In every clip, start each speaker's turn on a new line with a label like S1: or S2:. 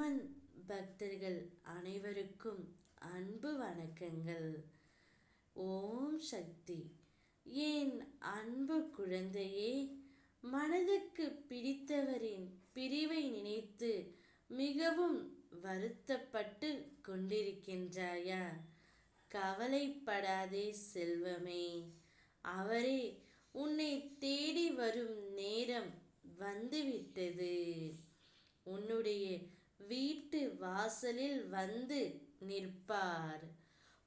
S1: அம்மன் பக்தர்கள் அனைவருக்கும் அன்பு வணக்கங்கள். ஓம் சக்தி. என் அன்பு குழந்தையே, மனதுக்கு பிடித்தவரின் பிரிவை நினைத்து மிகவும் வருத்தப்பட்டு கொண்டிருக்கின்றாயா? கவலைப்படாதே செல்வமே. அவரே உன்னை தேடி வரும் நேரம் வந்துவிட்டது. உன்னுடைய வீட்டு வாசலில் வந்து நிற்பார்.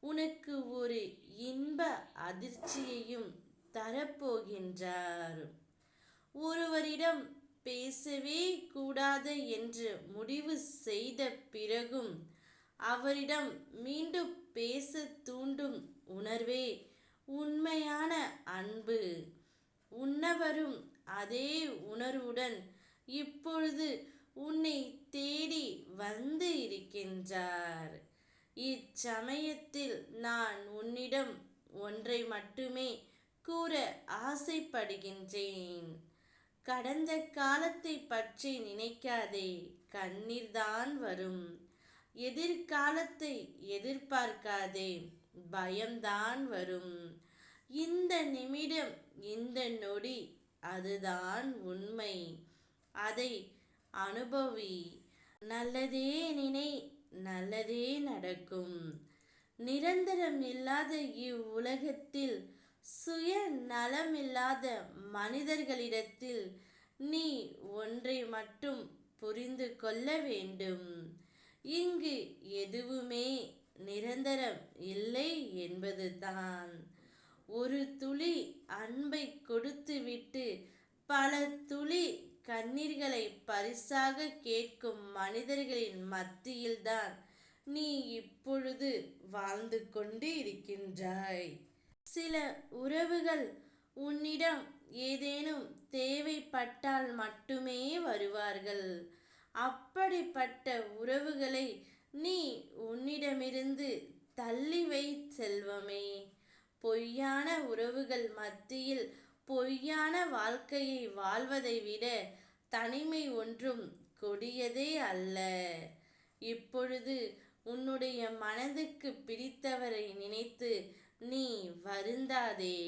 S1: உனக்கு ஒரு இன்ப அதிர்ச்சியையும் தரப்போகின்றார். ஒருவரிடம் பேசவே கூடாது என்று முடிவு செய்த பிறகும் அவரிடம் மீண்டும் பேச தூண்டும் உணர்வே உண்மையான அன்பு. உன்னவரும் அதே உணர்வுடன் இப்பொழுது உன்னை தேடி வந்து இருக்கின்றார். இச்சமயத்தில் நான் உன்னிடம் ஒன்றை மட்டுமே கூற ஆசைப்படுகின்றேன். கடந்த காலத்தை பற்றி நினைக்காதே, கண்ணீர்தான் வரும். எதிர்காலத்தை எதிர்பார்க்காதே, பயம்தான் வரும். இந்த நிமிடம், இந்த நொடி, அதுதான் உண்மை. அதை அனுபவி. நல்லதே நினை, நல்லதே நடக்கும். நிரந்தரம் இல்லாத இவ்வுலகத்தில் சுய நலமில்லாத மனிதர்களிடத்தில் நீ ஒன்றை மட்டும் புரிந்து கொள்ள வேண்டும். இங்கு எதுவுமே நிரந்தரம் இல்லை என்பதுதான். ஒரு துளி அன்பை கொடுத்துவிட்டு பல துளி கண்ணீர்களை பரிசாக கேட்கும் மனிதர்களின் மத்தியில்தான் நீ இப்பொழுது வாழ்ந்து கொண்டு இருக்கின்றாய். சில உறவுகள் உன்னிடம் ஏதேனும் தேவைப்பட்டால் மட்டுமே வருவார்கள். அப்படிப்பட்ட உறவுகளை நீ உன்னிடமிருந்து தள்ளி வை செல்வமே. பொய்யான உறவுகள் மத்தியில் பொய்யான வாழ்க்கையை வாழ்வதை விட தனிமை ஒன்றும் கொடியதே அல்ல. இப்பொழுது உன்னுடைய மனதுக்கு பிடித்தவரை நினைத்து நீ வருந்தாதே.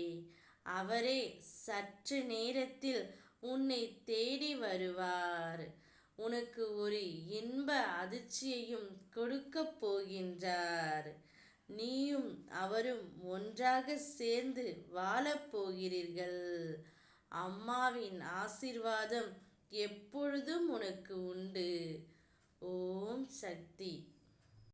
S1: அவரே சற்று நேரத்தில் உன்னை தேடி வருவார். உனக்கு ஒரு இன்ப அதிர்ச்சியையும் கொடுக்கப் போகின்றார். நீயும் அவரும் ஒன்றாக சேர்ந்து வாழப் போகிறீர்கள். அம்மாவின் ஆசீர்வாதம் எப்பொழுதும் உனக்கு உண்டு. ஓம் சக்தி.